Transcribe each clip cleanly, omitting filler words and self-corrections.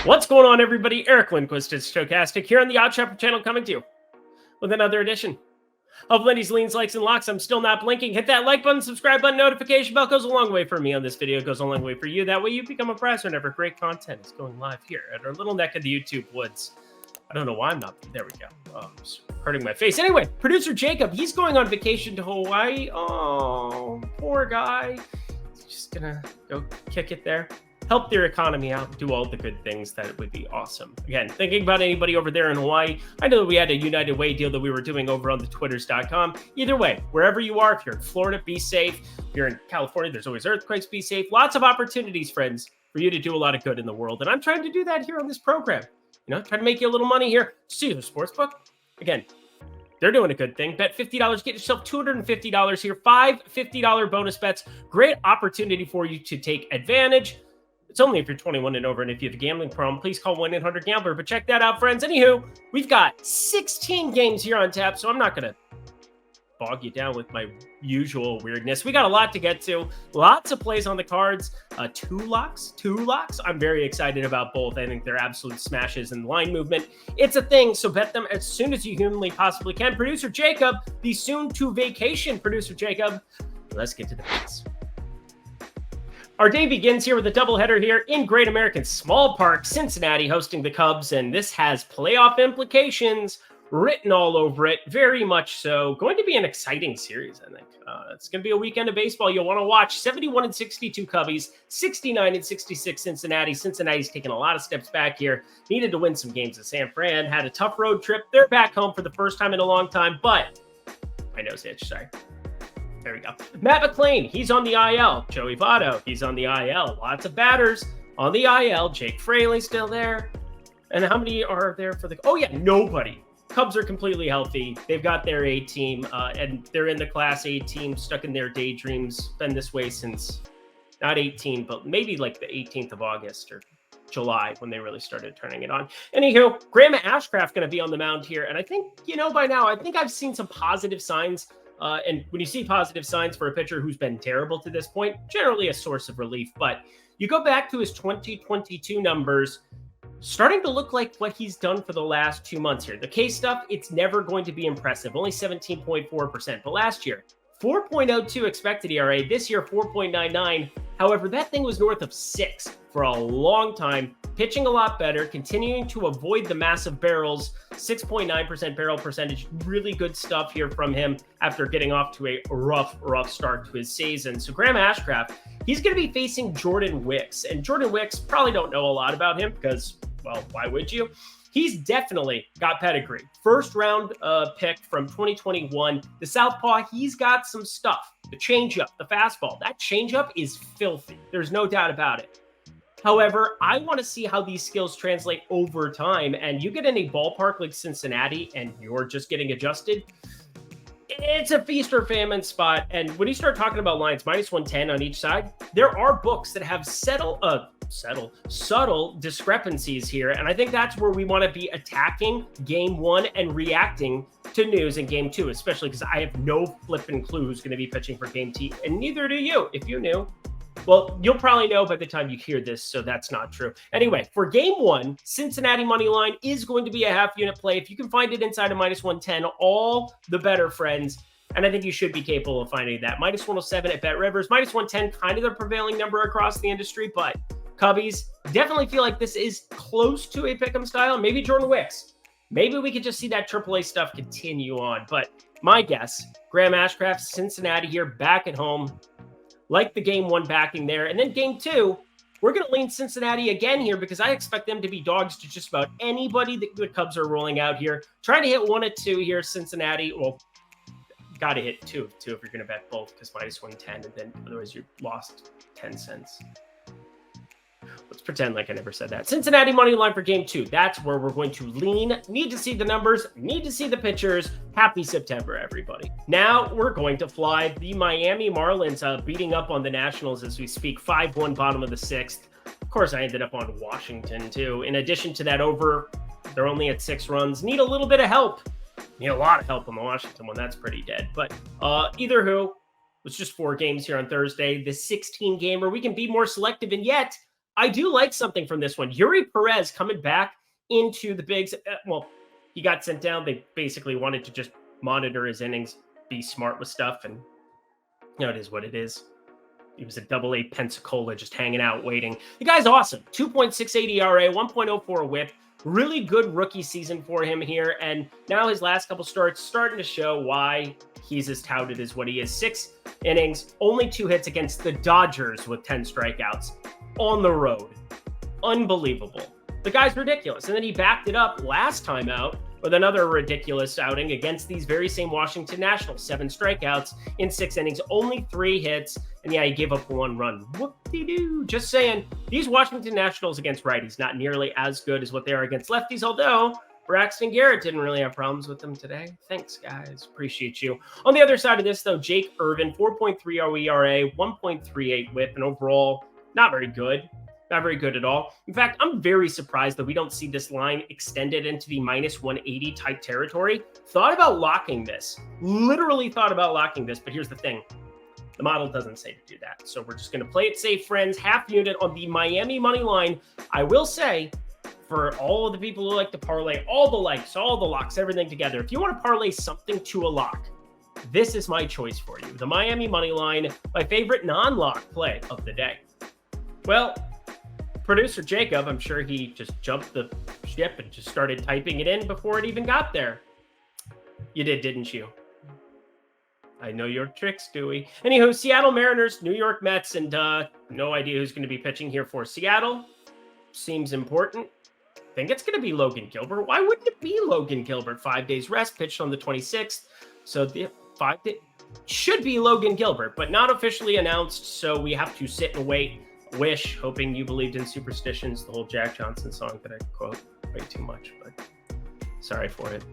What's going on, everybody? Eric Lindquist is Stokastic here on the Odd Shopper channel, coming to you with another edition of Lindy's Leans, Likes, and Locks. I'm still not blinking. Hit that like button, subscribe button, notification bell. Goes a long way for me on this video. Goes a long way for you. That way you become abreast whenever great content is going live here at our little neck of the YouTube woods. I don't know why I'm not. There we go. Oh, I'm just hurting my face. Anyway, producer Jacob, he's going on vacation to Hawaii. Oh, poor guy. He's just gonna go kick it there. Help their economy out, do all the good things. That would be awesome. Again, thinking about anybody over there in Hawaii, I know that we had a United Way deal that we were doing over on the twitters.com. Either way, wherever you are, if you're in Florida, be safe. If you're in California, there's always earthquakes, be safe. Lots of opportunities, friends, for you to do a lot of good in the world. And I'm trying to do that here on this program. You know, try to make you a little money here. See the sportsbook. Again, they're doing a good thing. Bet $50, get yourself $250 here. 5 $50 bonus bets. Great opportunity for you to take advantage. It's only if you're 21 and over, and if you have a gambling problem, please call 1-800-GAMBLER. But check that out, friends. Anywho, we've got 16 games here on tap, so I'm not going to bog you down with my usual weirdness. We got a lot to get to. Lots of plays on the cards. Two locks. I'm very excited about both. I think they're absolute smashes in line movement. It's a thing, so bet them as soon as you humanly possibly can. Producer Jacob, the soon-to-vacation producer Jacob. Let's get to the picks. Our day begins here with a doubleheader here in Great American Small Park, Cincinnati hosting the Cubs, and this has playoff implications written all over it, very much so. Going to be an exciting series, I think. It's going to be a weekend of baseball you'll want to watch. 71-62 Cubbies, 69-66 Cincinnati. Cincinnati's taking a lot of steps back here. Needed to win some games at San Fran. Had a tough road trip. They're back home for the first time in a long time, but my nose itch, sorry. There we go. Matt McClain, he's on the IL. Joey Votto, he's on the IL. Lots of batters on the IL. Jake Fraley still there. And how many are there for the... Oh, yeah, nobody. Cubs are completely healthy. They've got their A team, and they're in the Class A team, stuck in their daydreams. Been this way since, not 18, but maybe like the 18th of August or July when they really started turning it on. Anywho, Graham Ashcraft going to be on the mound here. And I think, you know, by now, I think I've seen some positive signs. And when you see positive signs for a pitcher who's been terrible to this point, generally a source of relief. But you go back to his 2022 numbers, starting to look like what he's done for the last 2 months here. The K stuff, it's never going to be impressive. Only 17.4%. But last year, 4.02 expected ERA. This year, 4.99. However, that thing was north of 6 for a long time. Pitching a lot better, continuing to avoid the massive barrels, 6.9% barrel percentage. Really good stuff here from him after getting off to a rough start to his season. So Graham Ashcraft, he's going to be facing Jordan Wicks. And Jordan Wicks, probably don't know a lot about him because, well, why would you? He's definitely got pedigree. First round pick from 2021. The southpaw, he's got some stuff. The changeup, the fastball, that changeup is filthy. There's no doubt about it. However, I want to see how these skills translate over time. And you get in a ballpark like Cincinnati and you're just getting adjusted. It's a feast or famine spot. And when you start talking about lines, minus 110 on each side, there are books that have subtle discrepancies here. And I think that's where we want to be attacking game one and reacting to news in game two, especially because I have no flipping clue who's going to be pitching for game two. And neither do you. If you knew, well, you'll probably know by the time you hear this, so that's not true. Anyway, for game one, Cincinnati money line is going to be a half unit play. If you can find it inside of minus 110, all the better, friends. And I think you should be capable of finding that. Minus 107 at Bet Rivers, minus 110, kind of the prevailing number across the industry, but Cubbies definitely feel like this is close to a pick'em style. Maybe Jordan Wicks. Maybe we could just see that AAA stuff continue on. But my guess, Graham Ashcraft, Cincinnati here, back at home. Like the game one backing there. And then game two, we're going to lean Cincinnati again here because I expect them to be dogs to just about anybody that the Cubs are rolling out here. Trying to hit 1 at 2 here, Cincinnati. Well, got to hit 2 if you're going to bet both because minus 110, and then otherwise you lost 10 cents. Let's pretend like I never said that. Cincinnati money line for game two. That's where we're going to lean. Need to see the numbers. Need to see the pitchers. Happy September, everybody. Now we're going to fly. The Miami Marlins beating up on the Nationals as we speak. 5-1 bottom of the 6th. Of course, I ended up on Washington, too. In addition to that over, they're only at 6 runs. Need a little bit of help. Need a lot of help on the Washington one. That's pretty dead. But either who, it's just 4 games here on Thursday. The 16-gamer, we can be more selective, and yet I do like something from this one. Yuri Perez coming back into the bigs. Well, he got sent down. They basically wanted to just monitor his innings, be smart with stuff, and it is what it is. He was a double-A Pensacola just hanging out, waiting. The guy's awesome. 2.68 ERA, 1.04 whip. Really good rookie season for him here. And now his last couple starts starting to show why he's as touted as what he is. 6 innings, only 2 hits against the Dodgers with 10 strikeouts on the road. Unbelievable. The guy's ridiculous. And then he backed it up last time out with another ridiculous outing against these very same Washington Nationals. 7 strikeouts in 6 innings, only 3 hits. And yeah, he gave up 1 run. Whoop-de-doo. Just saying, these Washington Nationals against righties, not nearly as good as what they are against lefties, although Braxton Garrett didn't really have problems with them today. Thanks, guys. Appreciate you. On the other side of this, though, Jake Irvin, 4.30 ERA, 1.38 whip, and overall, not very good. Not very good at all. In fact, I'm very surprised that we don't see this line extended into the minus 180 type territory. Thought about locking this. Literally thought about locking this, but here's the thing. The model doesn't say to do that. So we're just going to play it safe, friends. Half unit on the Miami money line. I will say, for all of the people who like to parlay all the likes, all the locks, everything together, if you want to parlay something to a lock, this is my choice for you. The Miami money line, my favorite non-lock play of the day. Well, producer Jacob, I'm sure he just jumped the ship and just started typing it in before it even got there. You did, didn't you? I know your tricks, Dewey. Anywho, Seattle Mariners, New York Mets, and no idea who's going to be pitching here for Seattle. Seems important. I think it's going to be Logan Gilbert. Why wouldn't it be Logan Gilbert? 5 days rest, pitched on the 26th. So the 5 days should be Logan Gilbert, but not officially announced. So we have to sit and wait. Wish, hoping you believed in superstitions, the whole Jack Johnson song that I quote way too much, but sorry for it.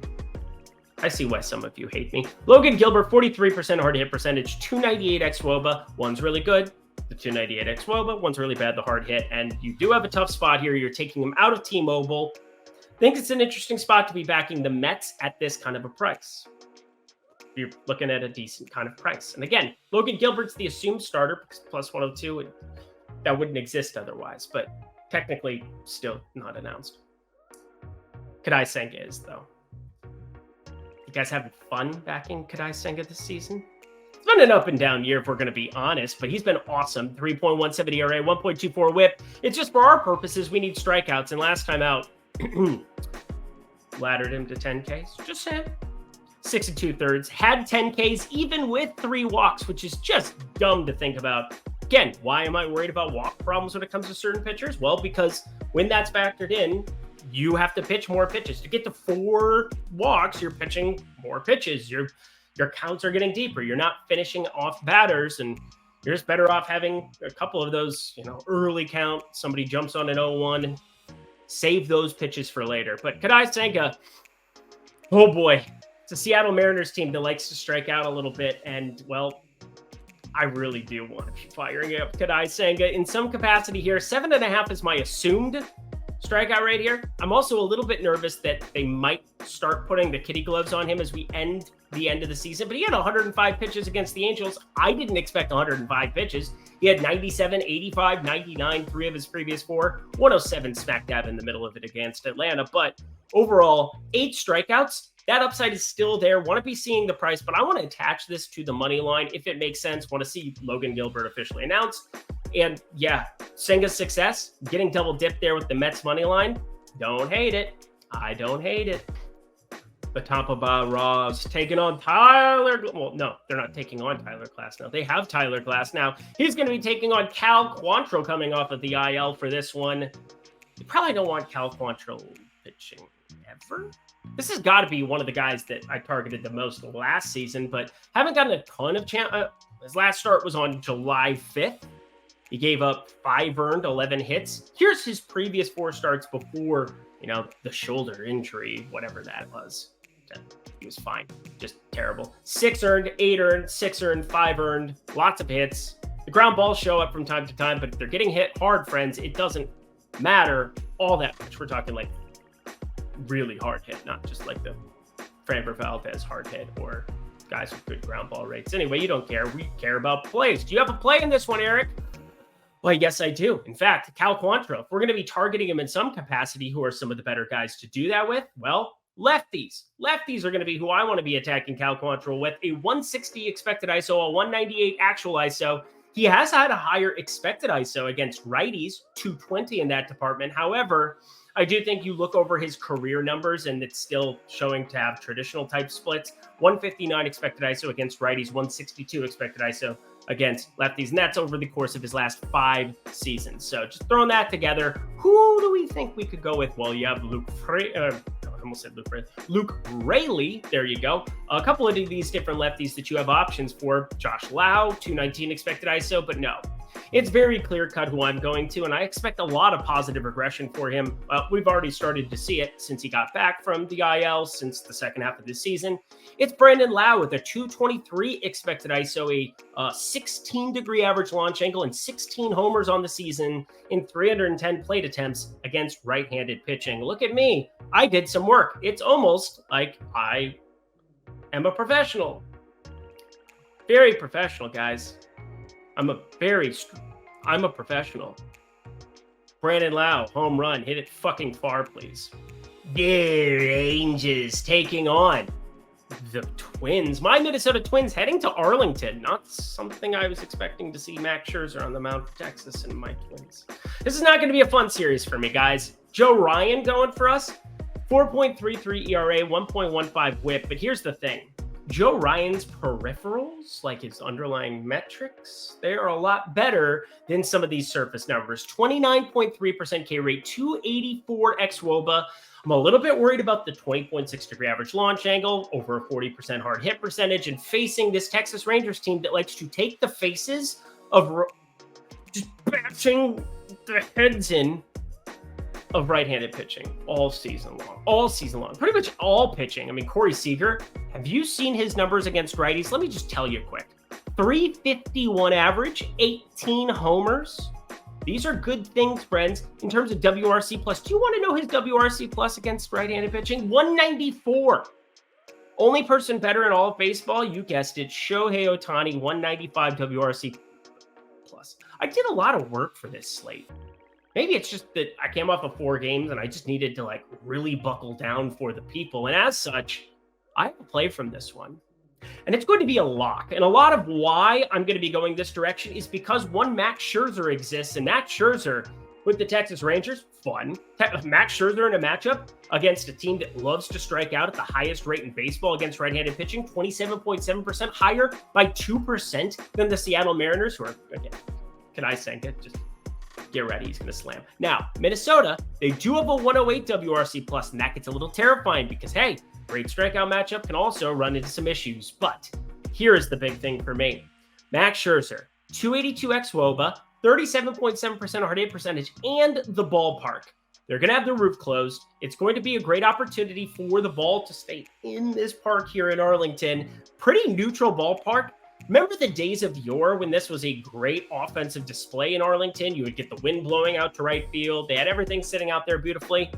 I see why some of you hate me. Logan Gilbert, 43% hard hit percentage, 298 xWOBA. One's really good, the 298 xWOBA. One's really bad, the hard hit. And you do have a tough spot here. You're taking him out of T-Mobile. I think it's an interesting spot to be backing the Mets at this kind of a price. You're looking at a decent kind of price. And again, Logan Gilbert's the assumed starter, plus 102. And that wouldn't exist otherwise, but technically still not announced. Kadai Senga is, though. You guys having fun backing Kadai Senga this season? It's been an up and down year, if we're going to be honest, but he's been awesome. 3.17 ERA, 1.24 whip. It's just for our purposes, we need strikeouts. And last time out, laddered him to 10 Ks. Just saying. 6 2/3. Had 10 Ks, even with 3 walks, which is just dumb to think about. Again, why am I worried about walk problems when it comes to certain pitchers? Well, because when that's factored in, you have to pitch more pitches. To get to 4 walks, you're pitching more pitches. Your counts are getting deeper. You're not finishing off batters, and you're just better off having a couple of those, early count. Somebody jumps on an 0-1 and save those pitches for later. But Kadai Senga, oh boy, it's a Seattle Mariners team that likes to strike out a little bit, and well, I really do want to be firing up Kadai Senga in some capacity here. 7.5 is my assumed strikeout rate here. I'm also a little bit nervous that they might start putting the kitty gloves on him as we end the end of the season. But he had 105 pitches against the Angels. I didn't expect 105 pitches. He had 97, 85, 99, 3 of his previous 4. 107 smack dab in the middle of it against Atlanta. But overall, 8 strikeouts. That upside is still there. Want to be seeing the price, but I want to attach this to the money line if it makes sense. Want to see Logan Gilbert officially announced. And yeah, Senga's success, getting double dipped there with the Mets money line. Don't hate it. I don't hate it. The Tampa Bay Raws taking on Tyler. Well, no, they're not taking on Tyler Glass now. They have Tyler Glass now. He's going to be taking on Cal Quantrill coming off of the IL for this one. You probably don't want Cal Quantrill pitching ever. This has got to be one of the guys that I targeted the most last season, but haven't gotten a ton of chance. His last start was on July 5th. He gave up 5 earned, 11 hits. Here's his previous 4 starts before, the shoulder injury, whatever that was. He was fine. Just terrible. 6 earned, 8 earned, 6 earned, 5 earned. Lots of hits. The ground balls show up from time to time, but if they're getting hit hard, friends, it doesn't matter all that much. We're talking like really hard hit, not just like the Framber Valdez hard hit or guys with good ground ball rates. Anyway, you don't care. We care about plays. Do you have a play in this one, Eric? Well, yes, I do. In fact, Cal Quantrill, if we're going to be targeting him in some capacity, who are some of the better guys to do that with? Well, lefties. Lefties are going to be who I want to be attacking Cal Quantrill with. A 160 expected ISO, a 198 actual ISO. He has had a higher expected ISO against righties, 220 in that department. However, I do think you look over his career numbers and it's still showing to have traditional type splits. 159 expected ISO against righties, 162 expected ISO against lefties. And that's over the course of his last 5 seasons. So just throwing that together, who do we think we could go with? Well, you have Luke Raley. There you go. A couple of these different lefties that you have options for. Josh Lau, 219 expected ISO, but no. It's very clear-cut who I'm going to, and I expect a lot of positive regression for him. We've already started to see it since he got back from the IL, since the second half of the season. It's Brandon Lau with a 223 expected ISO, a 16-degree average launch angle, and 16 homers on the season in 310 plate attempts against right-handed pitching. Look at me. I did some work. It's almost like I am a professional. Very professional, guys. I'm a professional. Brandon Lau, home run. Hit it fucking far, please. The Rangers taking on the Twins. My Minnesota Twins heading to Arlington. Not something I was expecting to see Max Scherzer on the mound for Texas and my Twins. This is not going to be a fun series for me, guys. Joe Ryan going for us. 4.33 ERA, 1.15 whip. But here's the thing. Joe Ryan's peripherals, like his underlying metrics, they are a lot better than some of these surface numbers. 29.3% K rate, 284 xWOBA. I'm a little bit worried about the 20.6 degree average launch angle, over a 40% hard hit percentage, and facing this Texas Rangers team that likes to take the faces of just bashing the heads in of right-handed pitching all season long, pretty much all pitching. I mean, Corey Seager, have you seen his numbers against righties? Let me just tell you quick. 351 average, 18 homers. These are good things, friends, in terms of WRC plus. Do you want to know his WRC plus against right-handed pitching? 194. Only person better in all of baseball, you guessed it, Shohei Ohtani, 195 WRC plus. I did a lot of work for this slate. Maybe it's just that I came off of 4 games and I just needed to like really buckle down for the people. And as such, I have a play from this one. And it's going to be a lock. And a lot of why I'm going to be going this direction is because one Max Scherzer exists. And Max Scherzer with the Texas Rangers, fun. Max Scherzer in a matchup against a team that loves to strike out at the highest rate in baseball against right-handed pitching, 27.7% higher by 2% than the Seattle Mariners, who are, again, can I sink it? Just get ready, he's going to slam. Now, Minnesota, they do have a 108 WRC plus, and that gets a little terrifying because, hey, great strikeout matchup can also run into some issues. But here is the big thing for me. Max Scherzer, 282 xWOBA, 37.7% hard hit percentage, and the ballpark. They're going to have the roof closed. It's going to be a great opportunity for the ball to stay in this park here in Arlington. Pretty neutral ballpark. Remember the days of yore when this was a great offensive display in Arlington? You would get the wind blowing out to right field. They had everything sitting out there beautifully.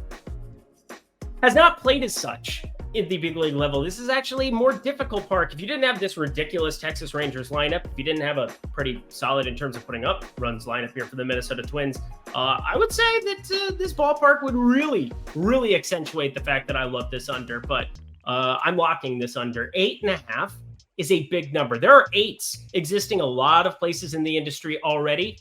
Has not played as such in the big league level. This is actually a more difficult park. If you didn't have this ridiculous Texas Rangers lineup, if you didn't have a pretty solid in terms of putting up runs lineup here for the Minnesota Twins, I would say that this ballpark would really, really accentuate the fact that I love this under. But I'm locking this under. 8.5. is a big number. There are 8s existing a lot of places in the industry already.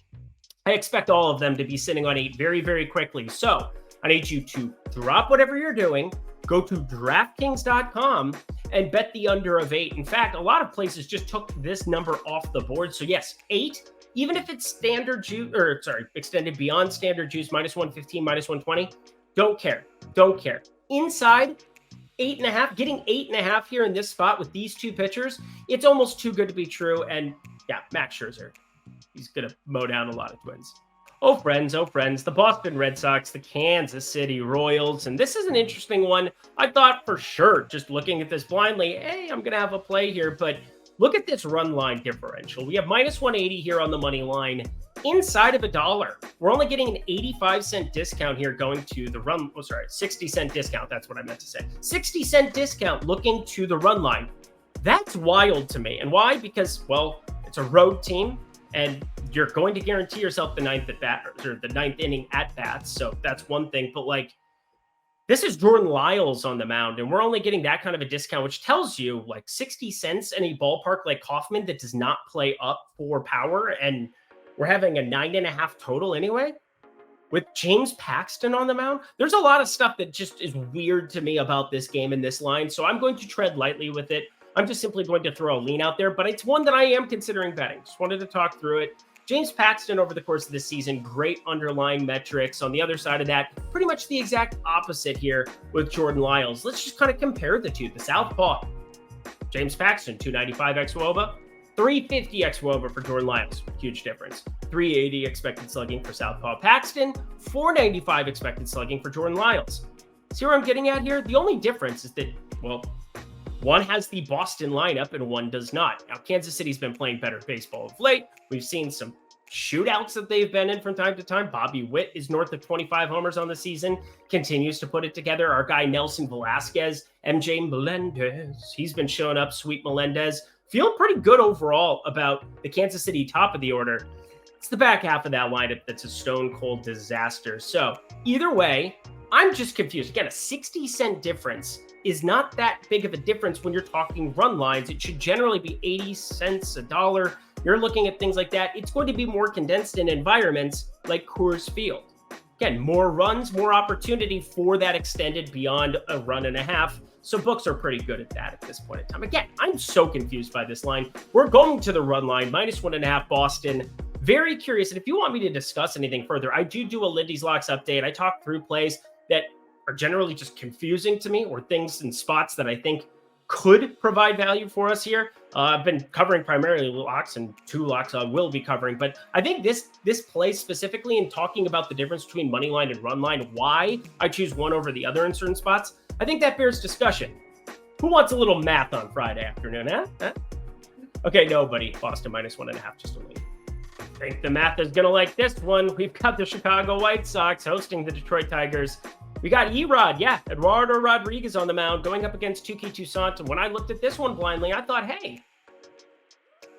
I expect all of them to be sitting on 8 very, very quickly. So I need you to drop whatever you're doing, go to DraftKings.com and bet the under of 8. In fact, a lot of places just took this number off the board. So yes, 8, even if it's extended beyond standard juice, minus 115, minus 120, don't care. Inside 8.5, getting 8.5 here in this spot with these 2 pitchers, it's almost too good to be true. And yeah, Max Scherzer, he's going to mow down a lot of Twins. Oh, friends, the Boston Red Sox, the Kansas City Royals. And this is an interesting one. I thought for sure, just looking at this blindly, hey, I'm going to have a play here. But look at this run line differential. We have minus 180 here on the money line. Inside of $1. We're only getting an 85-cent discount here going to the run. 60-cent discount. That's what I meant to say. 60-cent discount looking to the run line. That's wild to me. And why? Because, well, it's a road team. And you're going to guarantee yourself the ninth at bat or the ninth inning at bats. So that's one thing. But like, this is Jordan Lyles on the mound, and we're only getting that kind of a discount, which tells you like 60 cents in a ballpark like Kauffman that does not play up for power. And we're having a 9.5 total anyway. With James Paxton on the mound, there's a lot of stuff that just is weird to me about this game and this line. So I'm going to tread lightly with it. I'm just simply going to throw a lean out there, but it's one that I am considering betting. Just wanted to talk through it. James Paxton over the course of this season, great underlying metrics. On the other side of that, pretty much the exact opposite here with Jordan Lyles. Let's just kind of compare the two. The southpaw, James Paxton, 295 xWOBA, 350 xWOBA for Jordan Lyles. Huge difference. 380 expected slugging for southpaw Paxton, 495 expected slugging for Jordan Lyles. See where I'm getting at here? The only difference is that, well, one has the Boston lineup and one does not. Now, Kansas City's been playing better baseball of late. We've seen some shootouts that they've been in from time to time. Bobby Witt is north of 25 homers on the season, continues to put it together. Our guy Nelson Velasquez, MJ Melendez, he's been showing up. Sweet Melendez, feeling pretty good overall about the Kansas City top of the order. It's the back half of that lineup that's a stone cold disaster. So either way, I'm just confused. Again, a 60-cent difference is not that big of a difference when you're talking run lines. It should generally be 80 cents, $1. You're looking at things like that. It's going to be more condensed in environments like Coors Field. Again, more runs, more opportunity for that extended beyond a run and a half. So books are pretty good at that at this point in time. Again, I'm so confused by this line. We're going to the run line, -1.5 Boston. Very curious. And if you want me to discuss anything further, I do a Lindy's Locks update. I talk through plays that are generally just confusing to me or things and spots that I think could provide value for us here. I've been covering primarily locks, and 2 locks I will be covering. But I think this play specifically in talking about the difference between money line and run line, why I choose one over the other in certain spots, I think that bears discussion. Who wants a little math on Friday afternoon, huh? Okay, nobody. Boston -1.5, just a lead. I think the math is going to like this one. We've got the Chicago White Sox hosting the Detroit Tigers. We got Erod, Eduardo Rodriguez on the mound going up against Touki Toussaint. And when I looked at this one blindly, I thought, hey,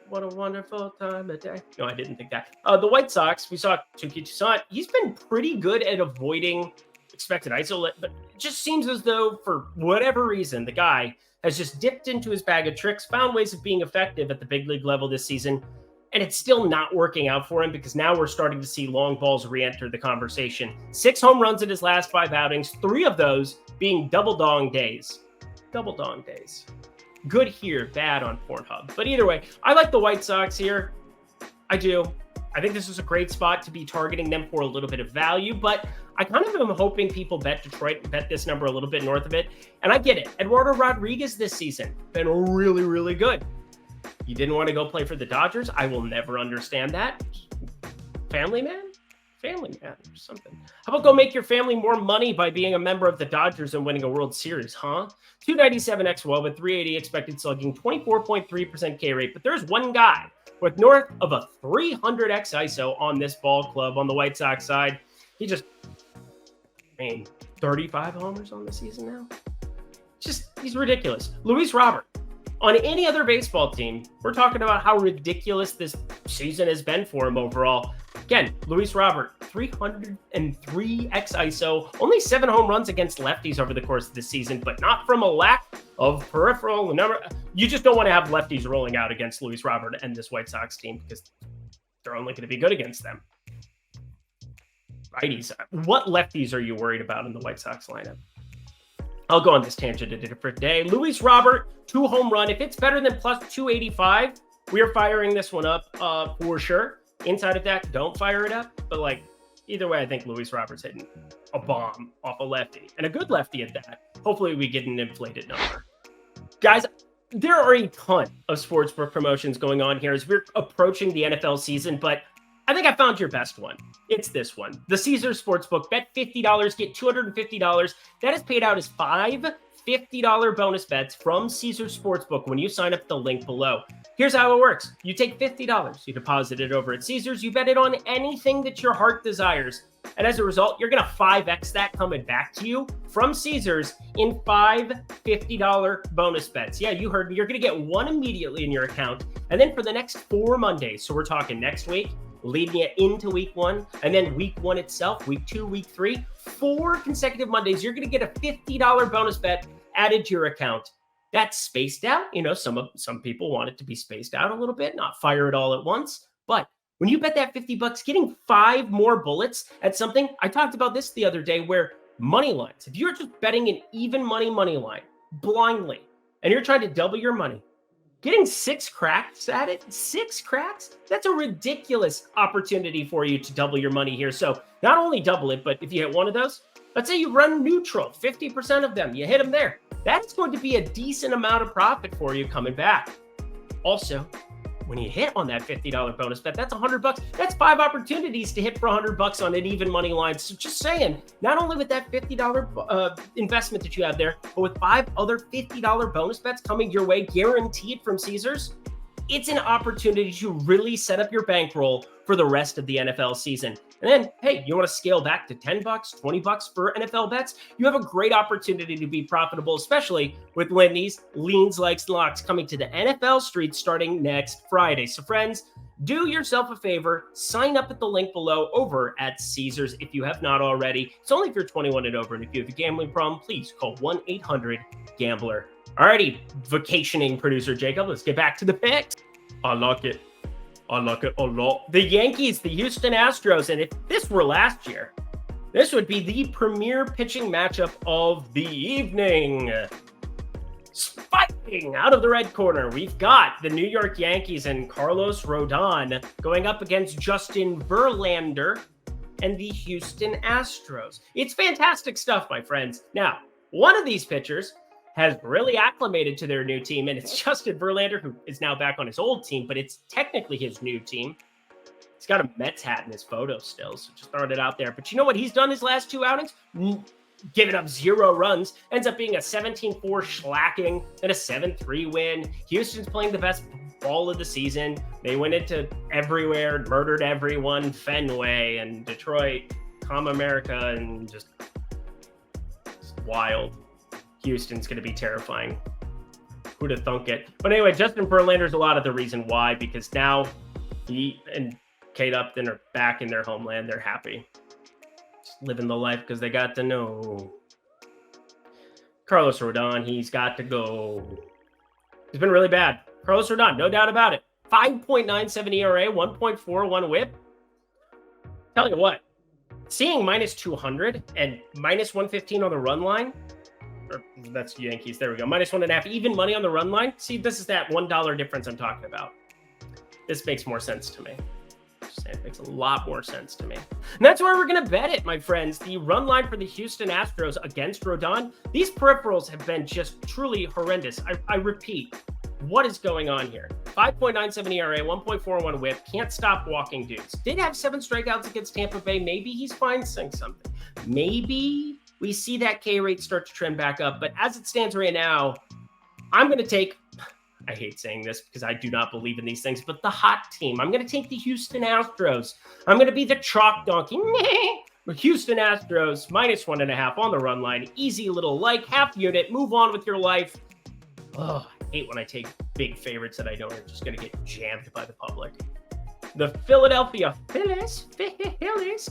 what a wonderful time of day. No, I didn't think that. The White Sox, we saw Touki Toussaint. He's been pretty good at avoiding expected ISO, but it just seems as though for whatever reason, the guy has just dipped into his bag of tricks, found ways of being effective at the big league level this season. And it's still not working out for him because now we're starting to see long balls re-enter the conversation. 6 home runs in his last 5 outings, 3 of those being double dong days. Double dong days. Good here, bad on Pornhub. But either way, I like the White Sox here. I do. I think this is a great spot to be targeting them for a little bit of value, but I kind of am hoping people bet Detroit and bet this number a little bit north of it. And I get it. Eduardo Rodriguez this season, been really, really good. You didn't want to go play for the Dodgers? I will never understand that. Family man or something. How about go make your family more money by being a member of the Dodgers and winning a World Series, huh? 297 xWOBA, 380 expected slugging, 24.3% K rate. But there's one guy with north of a 300 x ISO on this ball club on the White Sox side. He just, 35 homers on the season now. He's ridiculous. Luis Robert. On any other baseball team, we're talking about how ridiculous this season has been for him overall. Again, Luis Robert, 303 x ISO, only 7 home runs against lefties over the course of the season, but not from a lack of peripheral number. You just don't want to have lefties rolling out against Luis Robert and this White Sox team because they're only going to be good against them. Righties. What lefties are you worried about in the White Sox lineup? I'll go on this tangent a different day. Luis Robert, 2 home run. If it's better than plus 285, we are firing this one up for sure. Inside of that, don't fire it up. But either way, I think Luis Robert's hitting a bomb off a lefty, and a good lefty at that. Hopefully we get an inflated number. Guys, there are a ton of sportsbook promotions going on here as we're approaching the NFL season, but I think I found your best one. It's this one. The Caesars Sportsbook. Bet $50, get $250. That is paid out as 5 $50 bonus bets from Caesars Sportsbook when you sign up the link below. Here's how it works. You take $50, you deposit it over at Caesars, you bet it on anything that your heart desires. And as a result, you're going to 5x that coming back to you from Caesars in 5 $50 bonus bets. Yeah, you heard me. You're going to get one immediately in your account. And then for the next 4 Mondays, so we're talking next week, leading you into week 1. And then week 1 itself, week 2, week 3, 4 consecutive Mondays, you're going to get a $50 bonus bet added to your account. That's spaced out. Some people want it to be spaced out a little bit, not fire it all at once. But when you bet that $50, getting 5 more bullets at something, I talked about this the other day, where money lines, if you're just betting an even money line blindly, and you're trying to double your money, getting 6 cracks at it, 6 cracks, that's a ridiculous opportunity for you to double your money here. So not only double it, but if you hit one of those, let's say you run neutral, 50% of them, you hit them there. That's going to be a decent amount of profit for you coming back. Also, when you hit on that $50 bonus bet, that's $100. That's 5 opportunities to hit for $100 on an even money line. So just saying, not only with that $50 investment that you have there, but with 5 other $50 bonus bets coming your way, guaranteed from Caesars, it's an opportunity to really set up your bankroll for the rest of the NFL season. And then, hey, you want to scale back to $10, $20 for NFL bets? You have a great opportunity to be profitable, especially with Lindy's Leans, Likes, and Locks coming to the NFL streets starting next Friday. So friends, do yourself a favor, sign up at the link below over at Caesars if you have not already. It's only if you're 21 and over, and if you have a gambling problem, please call 1-800-GAMBLER. Alrighty, vacationing producer Jacob, let's get back to the picks. I like it a lot. The Yankees, the Houston Astros, and if this were last year, this would be the premier pitching matchup of the evening. Spiking out of the red corner, we've got the New York Yankees and Carlos Rodon going up against Justin Verlander and the Houston Astros. It's fantastic stuff, my friends. Now, one of these pitchers has really acclimated to their new team, and it's Justin Verlander, who is now back on his old team, but it's technically his new team. He's got a Mets hat in his photo still, so just throwing it out there. But you know what he's done his last 2 outings? Giving up 0 runs, ends up being a 17-4 shellacking and a 7-3 win. Houston's playing the best ball of the season. They went into everywhere, murdered everyone, Fenway and Detroit, America, and just wild. Houston's going to be terrifying. Who'd have thunk it? But anyway, Justin Verlander's a lot of the reason why, because now he and Kate Upton are back in their homeland. They're happy. Just living the life because they got to know. Carlos Rodon, he's got to go. He's been really bad. Carlos Rodon, no doubt about it. 5.97 ERA, 1.41 whip. Tell you what, seeing minus 200 and minus 115 on the run line, or that's Yankees. There we go. Minus 1.5. Even money on the run line. See, this is that $1 difference I'm talking about. This makes more sense to me. Just saying, it makes a lot more sense to me. And that's where we're going to bet it, my friends. The run line for the Houston Astros against Rodon. These peripherals have been just truly horrendous. I repeat, what is going on here? 5.97 ERA, 1.41 whip. Can't stop walking dudes. Did have 7 strikeouts against Tampa Bay. Maybe he's finding something. Maybe we see that K rate start to trend back up. But as it stands right now, I'm going to take, I hate saying this because I do not believe in these things, but the hot team. I'm going to take the Houston Astros. I'm going to be the chalk donkey. Houston Astros, minus 1.5 on the run line. Easy little half unit. Move on with your life. Oh, I hate when I take big favorites that I know are just going to get jammed by the public. The Philadelphia Phillies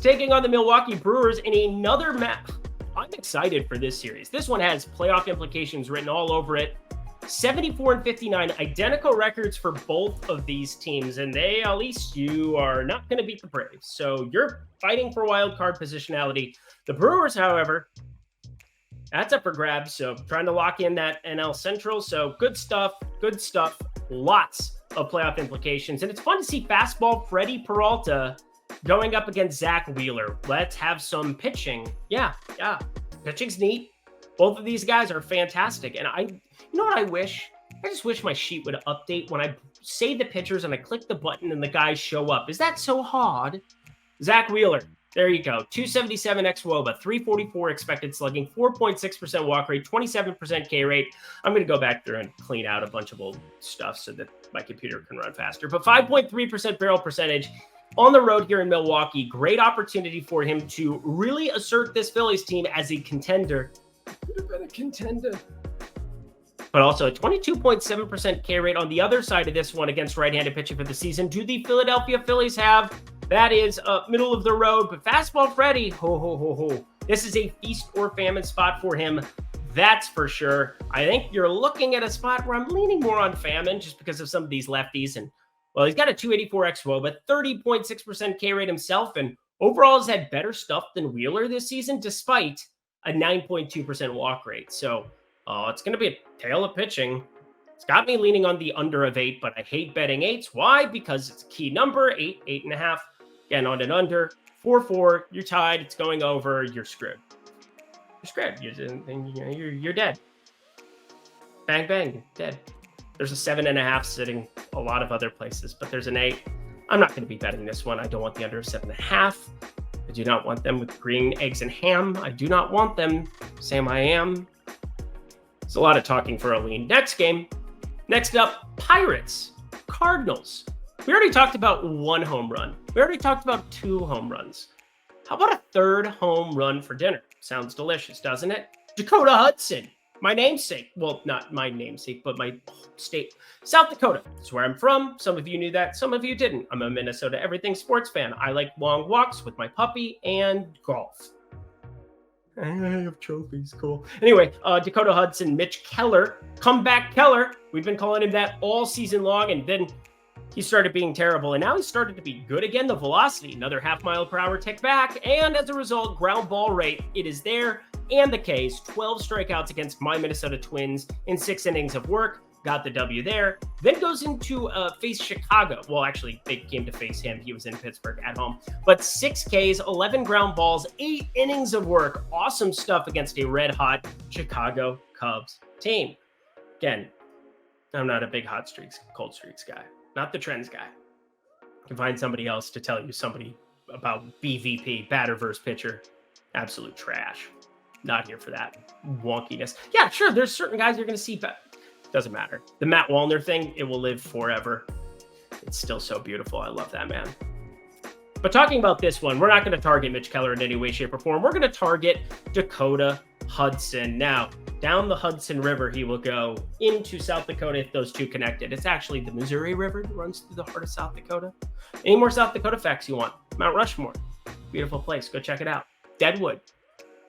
taking on the Milwaukee Brewers in another match. I'm excited for this series. This one has playoff implications written all over it. 74-59, identical records for both of these teams, and they, at least you are not going to beat the Braves. So you're fighting for wild card positionality. The Brewers, however, that's up for grabs. So trying to lock in that NL Central. So good stuff. Lots of playoff implications. And it's fun to see fastball Freddie Peralta going up against Zach Wheeler. Let's have some pitching. Yeah. Pitching's neat. Both of these guys are fantastic. And you know what I wish? I just wish my sheet would update when I say the pitchers and I click the button and the guys show up. Is that so hard? Zach Wheeler. There you go. 277 xWOBA, 344 expected slugging, 4.6% walk rate, 27% K rate. I'm going to go back there and clean out a bunch of old stuff so that my computer can run faster. But 5.3% barrel percentage on the road here in Milwaukee. Great opportunity for him to really assert this Phillies team as a contender. Could have been a contender. But also a 22.7% K rate on the other side of this one against right-handed pitching for the season. Do the Philadelphia Phillies have That is middle of the road, but Fastball Freddy, ho, ho, ho, ho. This is a feast or famine spot for him. That's for sure. I think you're looking at a spot where I'm leaning more on famine just because of some of these lefties. And, well, he's got a 284 XWO, but 30.6% K rate himself. And overall has had better stuff than Wheeler this season, despite a 9.2% walk rate. So it's going to be a tale of pitching. It's got me leaning on the under of 8, but I hate betting 8s. Why? Because it's a key number, 8, 8.5. Again, on an under, 4-4, you're tied, it's going over, you're screwed. You're screwed. You're dead. Bang, bang, you're dead. There's a 7.5 sitting a lot of other places, but there's an 8. I'm not going to be betting this one. I don't want the under 7.5. I do not want them with green eggs and ham. I do not want them. Sam, I am. It's a lot of talking for a lean. Next game. Next up, Pirates, Cardinals. We already talked about 1 home run. We already talked about 2 home runs. How about a 3rd home run for dinner? Sounds delicious, doesn't it? Dakota Hudson, my namesake. Well, not my namesake, but my state. South Dakota. That's where I'm from. Some of you knew that. Some of you didn't. I'm a Minnesota everything sports fan. I like long walks with my puppy and golf. I have trophies, cool. Anyway, Dakota Hudson, Mitch Keller, comeback Keller. We've been calling him that all season long, and then he started being terrible, and now he's started to be good again. The velocity, another half-mile-per-hour tick back, and as a result, ground ball rate, it is there. And the K's, 12 strikeouts against my Minnesota Twins in 6 innings of work. Got the W there. Then goes into face Chicago. Well, actually, they came to face him. He was in Pittsburgh at home. But 6 Ks, 11 ground balls, 8 innings of work. Awesome stuff against a red-hot Chicago Cubs team. Again, I'm not a big hot streaks, cold streaks guy. Not the trends guy. You can find somebody else to tell you somebody about BVP, batter versus pitcher. Absolute trash. Not here for that wonkiness. Yeah, sure, there's certain guys you're going to see, but doesn't matter. The Matt Wallner thing, it will live forever. It's still so beautiful. I love that man. But talking about this one, we're not going to target Mitch Keller in any way, shape, or form. We're going to target Dakota Hudson. Now, down the Hudson River, he will go into South Dakota if those two connected. It's actually the Missouri River that runs through the heart of South Dakota. Any more South Dakota facts you want? Mount Rushmore. Beautiful place. Go check it out. Deadwood.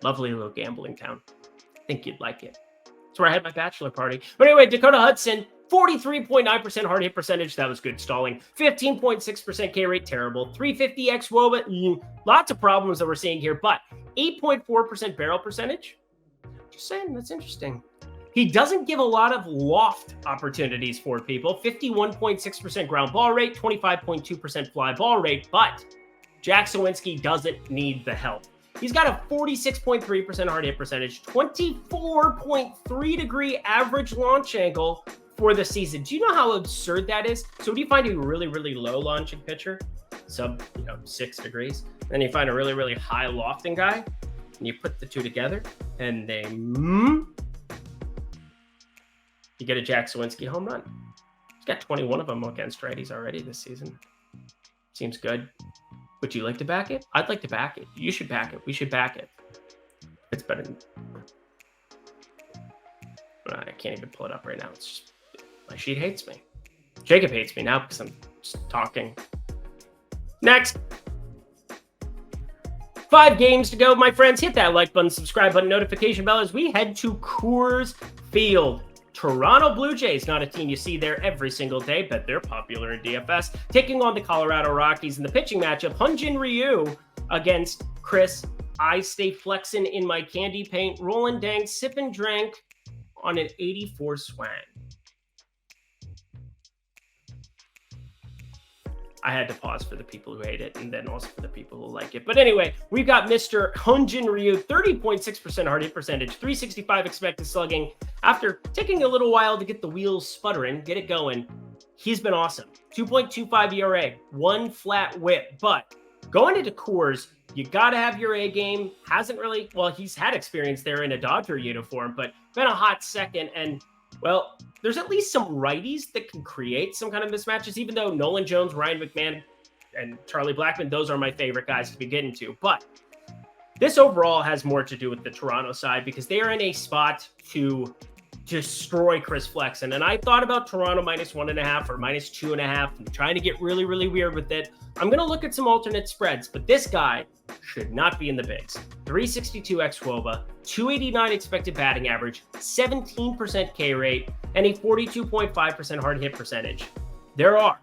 Lovely little gambling town. I think you'd like it. That's where I had my bachelor party. But anyway, Dakota Hudson, 43.9% hard hit percentage. That was good stalling. 15.6% K rate, terrible. 350 XWO, but lots of problems that we're seeing here. But 8.4% barrel percentage. Just saying, that's interesting. He doesn't give a lot of loft opportunities for people. 51.6% ground ball rate, 25.2% fly ball rate. But Jack Sawinski doesn't need the help. He's got a 46.3% hard hit percentage, 24.3 degree average launch angle for the season. Do you know how absurd that is? So when you find a really, really low launching pitcher, sub 6 degrees, then you find a really, really high lofting guy, and you put the two together, and they you get a Jack Sawinski home run. He's got 21 of them against righties already this season. Seems good. Would you like to back it? I'd like to back it. You should back it. We should back it. It's better than... I can't even pull it up right now. It's just... My sheet hates me. Jacob hates me now because I'm just talking. Next. 5 games to go, my friends. Hit that like button, subscribe button, notification bell as we head to Coors Field. Toronto Blue Jays, not a team you see there every single day, but they're popular in DFS, taking on the Colorado Rockies in the pitching matchup. Hyun-Jin Ryu against Chris. I stay flexing in my candy paint, rolling dang, sipping drank on an 84 swang. I had to pause for the people who hate it and then also for the people who like it. But anyway, we've got Mr. Hyun-Jin Ryu, 30.6% hard hit percentage, 365 expected slugging. After taking a little while to get the wheels sputtering, get it going, he's been awesome. 2.25 ERA, 1 flat whip. But going into Coors, you got to have your A game. Hasn't really, well, he's had experience there in a Dodger uniform, but been a hot second. And well, there's at least some righties that can create some kind of mismatches, even though Nolan Jones, Ryan McMahon, and Charlie Blackmon, those are my favorite guys to be getting to. But this overall has more to do with the Toronto side because they are in a spot to destroy Chris Flexen. And I thought about Toronto -1.5 or -2.5 and trying to get really, really weird with it. I'm going to look at some alternate spreads, but this guy should not be in the bigs. 362 xWOBA, 289 expected batting average, 17% K rate, and a 42.5% hard hit percentage. There are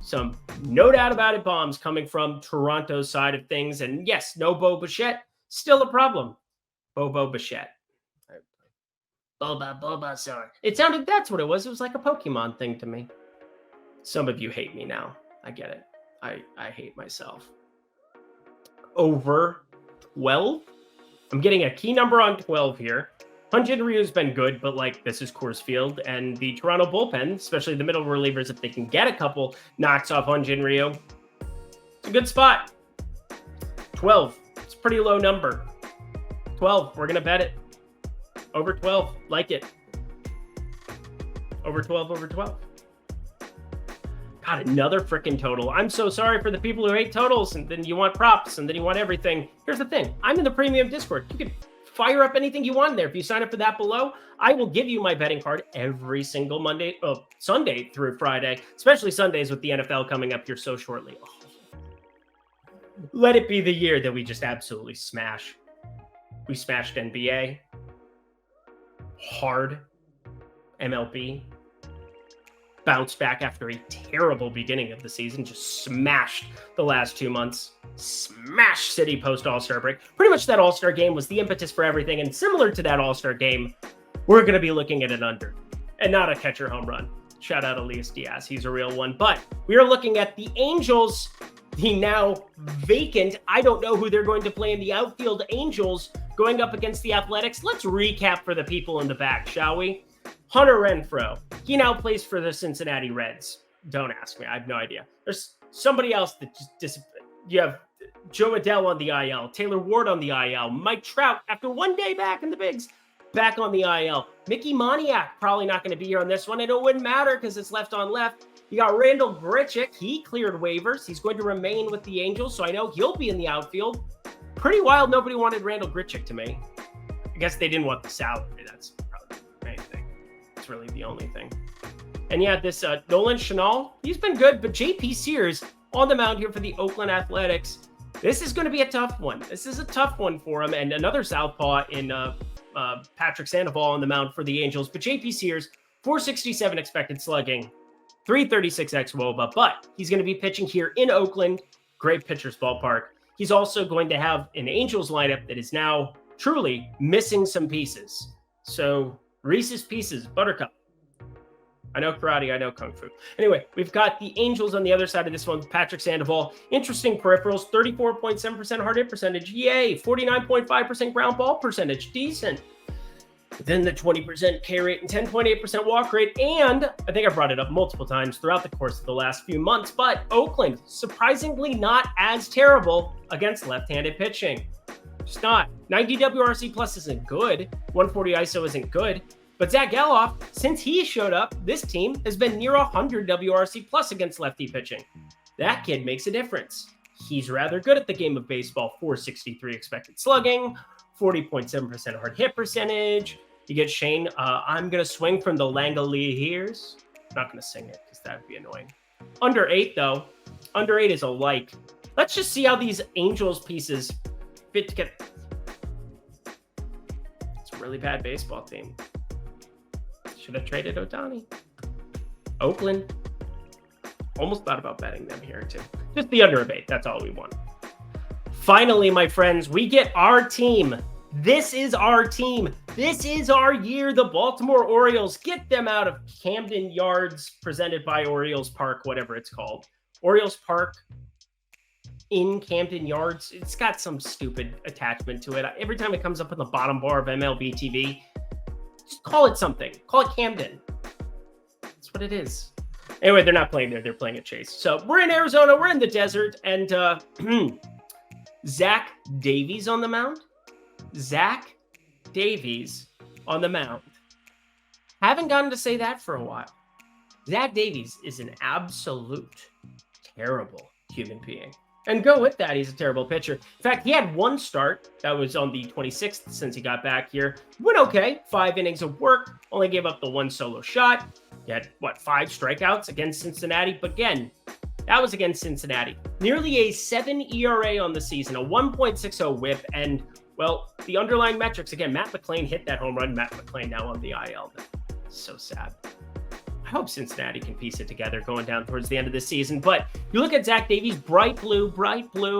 some, no doubt about it, bombs coming from Toronto's side of things. And yes, no Bo Bichette, still a problem. Bobo Bichette. Boba, sorry. It sounded, that's what it was. It was like a Pokemon thing to me. Some of you hate me now. I get it. I hate myself. Over 12? I'm getting a key number on 12 here. Hyun-Jin Ryu's been good, but like this is Coors Field, and the Toronto bullpen, especially the middle relievers, if they can get a couple knocks off Hyun-Jin Ryu, it's a good spot. 12. It's a pretty low number. 12. We're gonna bet it. Over 12. Like it. Over 12. Over 12. God, another freaking total. I'm so sorry for the people who hate totals, and then you want props, and then you want everything. Here's the thing. I'm in the premium Discord. You can fire up anything you want there. If you sign up for that below, I will give you my betting card every single Sunday through Friday, especially Sundays with the NFL coming up here so shortly. Oh. Let it be the year that we just absolutely smash. We smashed NBA. Hard. MLB. Bounced back after a terrible beginning of the season. Just smashed the last 2 months. Smash City post All-Star break. Pretty much that All-Star game was the impetus for everything. And similar to that All-Star game, we're going to be looking at an under and not a catcher home run. Shout out Elias Diaz. He's a real one. But we are looking at the Angels, the now vacant, I don't know who they're going to play in the outfield, Angels going up against the Athletics. Let's recap for the people in the back, shall we? Hunter Renfroe. He now plays for the Cincinnati Reds. Don't ask me. I have no idea. There's somebody else that just you have Joe Adele on the IL, Taylor Ward on the IL, Mike Trout, after 1 day back in the bigs, back on the IL. Mickey Moniak, probably not going to be here on this one. I know it wouldn't matter because it's left on left. You got Randall Grichuk. He cleared waivers. He's going to remain with the Angels, so I know he'll be in the outfield. Pretty wild. Nobody wanted Randall Grichuk to me. I guess they didn't want the salary. That's probably anything. It's really the only thing. And yeah, this Nolan Chanel, he's been good, but JP Sears on the mound here for the Oakland Athletics. This is going to be a tough one. This is a tough one for him. And another southpaw in Patrick Sandoval on the mound for the Angels. But JP Sears, 467 expected slugging, 336 xWOBA, but he's going to be pitching here in Oakland. Great pitcher's ballpark. He's also going to have an Angels lineup that is now truly missing some pieces. So Reese's Pieces, Buttercup. I know karate, I know kung fu. Anyway, we've got the Angels on the other side of this one with Patrick Sandoval. Interesting peripherals, 34.7% hard hit percentage. Yay. 49.5% ground ball percentage. Decent. Then the 20% K rate and 10.8% walk rate. And I think I brought it up multiple times throughout the course of the last few months, but Oakland, surprisingly not as terrible against left-handed pitching. Just not. 90 WRC plus isn't good. 140 ISO isn't good. But Zach Geloff, since he showed up, this team has been near 100 WRC plus against lefty pitching. That kid makes a difference. He's rather good at the game of baseball. 463 expected slugging, 40.7% hard hit percentage. You get Shane. I'm going to swing from the Langoliers. I'm not going to sing it because that would be annoying. Under 8, though. Under 8 is a like. Let's just see how these Angels pieces fit together. It's a really bad baseball team. Should have traded Ohtani. Oakland. Almost thought about betting them here, too. Just the under of 8. That's all we want. Finally, my friends, we get our team. This is our team. This is our year. The Baltimore Orioles. Get them out of Camden Yards, presented by Orioles Park, whatever it's called. Orioles Park in Camden Yards. It's got some stupid attachment to it. Every time it comes up on the bottom bar of MLB TV, just call it something. Call it Camden. That's what it is. Anyway, they're not playing there. They're playing at Chase. So we're in Arizona. We're in the desert. And Zach Davies on the mound. Zach Davies on the mound. Haven't gotten to say that for a while. Zach Davies is an absolute terrible human being. And go with that. He's a terrible pitcher. In fact, he had one start that was on the 26th since he got back here. Went okay. 5 innings of work. Only gave up the one solo shot. He had, 5 strikeouts against Cincinnati? But again, that was against Cincinnati. Nearly a 7 ERA on the season, a 1.60 whip, and, well, the underlying metrics. Again, Matt McClain hit that home run. Matt McClain now on the IL. So sad. I hope Cincinnati can piece it together going down towards the end of the season. But you look at Zach Davies, bright blue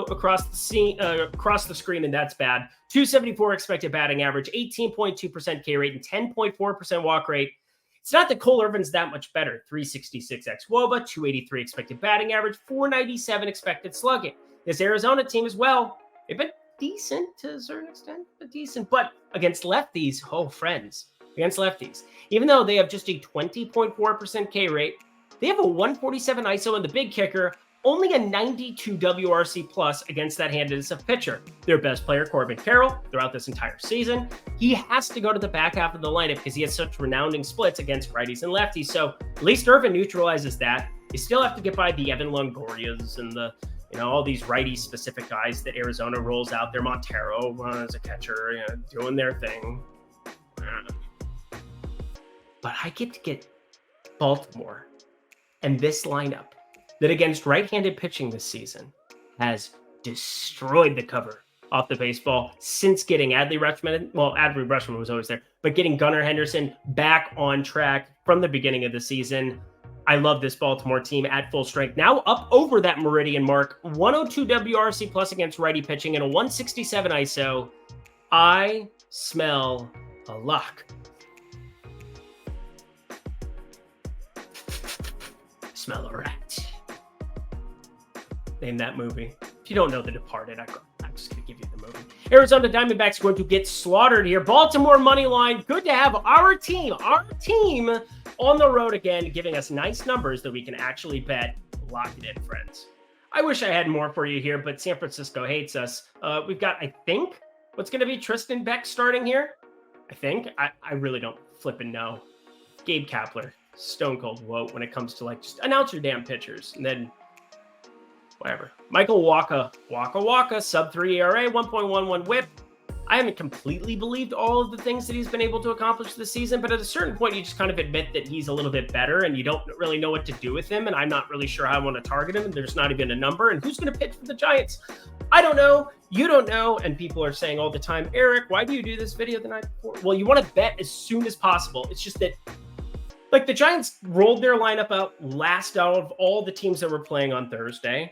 across the screen, and that's bad. 274 expected batting average, 18.2% K rate, and 10.4% walk rate. It's not that Cole Irvin's that much better. 366 xWOBA, 283 expected batting average, 497 expected slugging. This Arizona team as well, they've been decent to a certain extent, but against lefties, against lefties. Even though they have just a 20.4% K rate, they have a 147 ISO, and the big kicker, only a 92 WRC plus against that handedness of pitcher. Their best player, Corbin Carroll, throughout this entire season, he has to go to the back half of the lineup because he has such renowned splits against righties and lefties. So at least Irvin neutralizes that. You still have to get by the Evan Longorias and the, all these righty-specific guys that Arizona rolls out there. Montero as a catcher, doing their thing. But I get Baltimore and this lineup that against right-handed pitching this season has destroyed the cover off the baseball since getting Adley Rutschman. Well, Adley Rutschman was always there, but getting Gunnar Henderson back on track from the beginning of the season. I love this Baltimore team at full strength. Now up over that Meridian mark, 102 WRC plus against righty pitching and a 167 ISO. I smell a lock. Smell a rat. Name that movie. If you don't know The Departed, I'm just going to give you the movie. Arizona Diamondbacks going to get slaughtered here. Baltimore money line. Good to have our team on the road again, giving us nice numbers that we can actually bet. Lock it in, friends. I wish I had more for you here, but San Francisco hates us. We've got, I think, what's going to be Tristan Beck starting here? I think. I really don't flipping know. Gabe Kapler. Stone cold woe when it comes to just announce your damn pitchers and then whatever. Michael Wacha, sub 3 ERA, 1.11 whip. I haven't completely believed all of the things that he's been able to accomplish this season, but at a certain point, you just kind of admit that he's a little bit better and you don't really know what to do with him. And I'm not really sure how I want to target him. And there's not even a number. And who's going to pitch for the Giants? I don't know. You don't know. And people are saying all the time, Eric, why do you do this video the night before? Well, you want to bet as soon as possible. It's just that the Giants rolled their lineup out last out of all the teams that were playing on Thursday.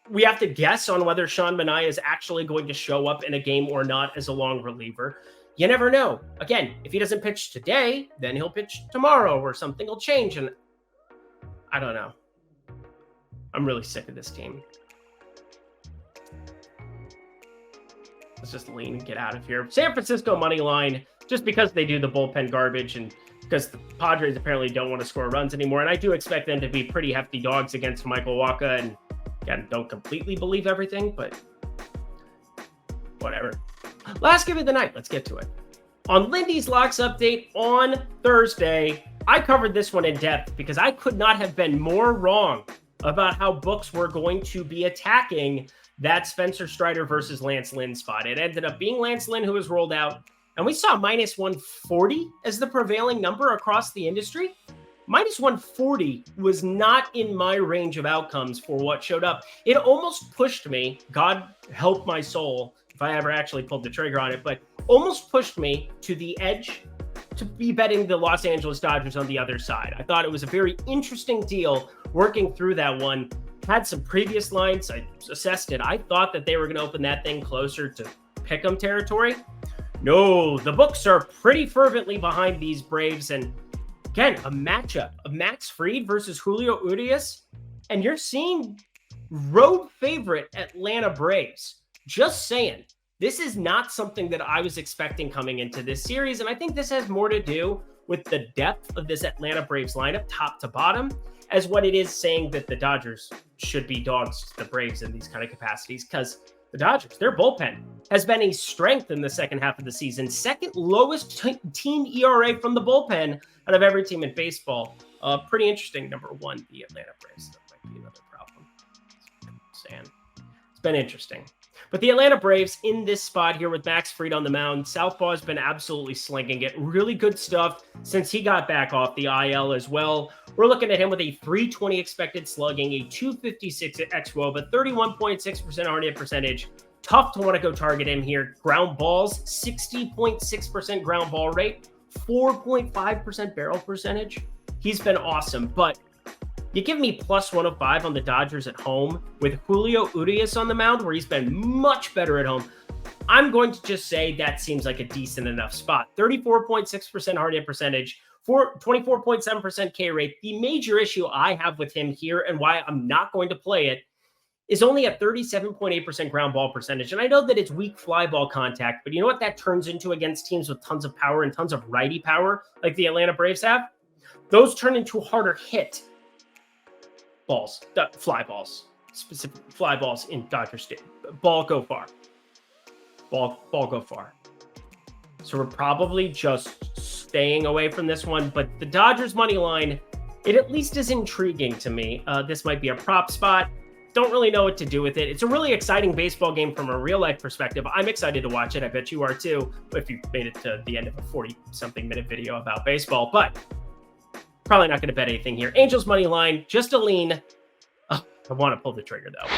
We have to guess on whether Sean Manaea is actually going to show up in a game or not as a long reliever. You never know. Again, if he doesn't pitch today, then he'll pitch tomorrow or something will change. And I don't know. I'm really sick of this team. Let's just lean and get out of here. San Francisco money line, just because they do the bullpen garbage and because the Padres apparently don't want to score runs anymore. And I do expect them to be pretty hefty dogs against Michael Wacha. And again, don't completely believe everything, but whatever. Last game of the night. Let's get to it. On Lindy's Locks update on Thursday, I covered this one in depth because I could not have been more wrong about how books were going to be attacking that Spencer Strider versus Lance Lynn spot. It ended up being Lance Lynn who was rolled out. And we saw minus 140 as the prevailing number across the industry. Minus 140 was not in my range of outcomes for what showed up. It almost pushed me, God help my soul, if I ever actually pulled the trigger on it, but almost pushed me to the edge to be betting the Los Angeles Dodgers on the other side. I thought it was a very interesting deal working through that one. Had some previous lines. I assessed it. I thought that they were going to open that thing closer to pick'em territory. No, the books are pretty fervently behind these Braves. And again, a matchup of Max Fried versus Julio Urias. And you're seeing road favorite Atlanta Braves. Just saying, this is not something that I was expecting coming into this series. And I think this has more to do with the depth of this Atlanta Braves lineup, top to bottom, as what it is saying that the Dodgers should be dogs to the Braves in these kind of capacities. Because the Dodgers, their bullpen has been a strength in the second half of the season. Second lowest team ERA from the bullpen out of every team in baseball. Pretty interesting. Number one, the Atlanta Braves. That might be another problem. Saying. been interesting. But the Atlanta Braves in this spot here with Max Fried on the mound, Southpaw's been absolutely slinging it. Really good stuff since he got back off the IL as well. We're looking at him with a 320 expected slugging, a 256 xWOB, a 31.6% hard hit percentage. Tough to want to go target him here. Ground balls, 60.6% ground ball rate, 4.5% barrel percentage. He's been awesome, but you give me plus 105 on the Dodgers at home with Julio Urias on the mound, where he's been much better at home. I'm going to just say that seems like a decent enough spot. 34.6% hard hit percentage, 24.7% K rate. The major issue I have with him here and why I'm not going to play it is only a 37.8% ground ball percentage. And I know that it's weak fly ball contact, but you know what that turns into against teams with tons of power and tons of righty power like the Atlanta Braves have? Those turn into harder hit balls, fly balls, specific fly balls in Dodger Stadium. Ball go far. Ball go far. So we're probably just staying away from this one, but the Dodgers money line, it at least is intriguing to me. This might be a prop spot. Don't really know what to do with it. It's a really exciting baseball game from a real life perspective. I'm excited to watch it. I bet you are too, if you made it to the end of a 40-something minute video about baseball, but probably not going to bet anything here. Angels money line, just a lean. Oh, I want to pull the trigger though.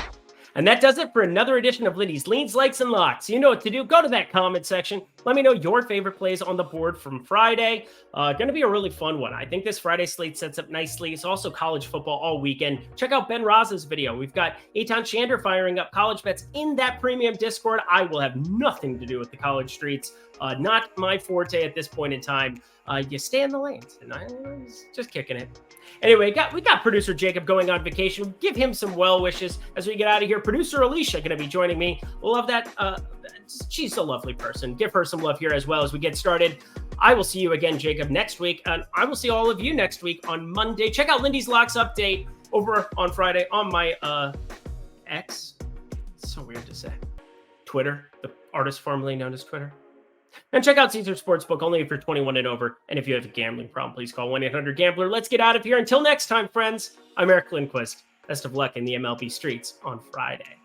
And that does it for another edition of Lindy's Leans, Likes, and Locks. You know what to do. Go to that comment section. Let me know your favorite plays on the board from Friday. Going to be a really fun one. I think this Friday slate sets up nicely. It's also college football all weekend. Check out Ben Raza's video. We've got Eitan Shander firing up college bets in that premium Discord. I will have nothing to do with the college streets. Not my forte at this point in time. You stay in the lanes, and I'm just kicking it. Anyway, we got producer Jacob going on vacation. Give him some well wishes as we get out of here. Producer Alicia going to be joining me. Love that. She's a lovely person. Give her some love here as well as we get started. I will see you again, Jacob, next week, and I will see all of you next week on Monday. Check out Lindy's Locks update over on Friday on my X. It's so weird to say. Twitter, the artist formerly known as Twitter. And check out Caesar Sportsbook only if you're 21 and over. And if you have a gambling problem, please call 1-800-GAMBLER. Let's get out of here. Until next time, friends, I'm Eric Lindquist. Best of luck in the MLB streets on Friday.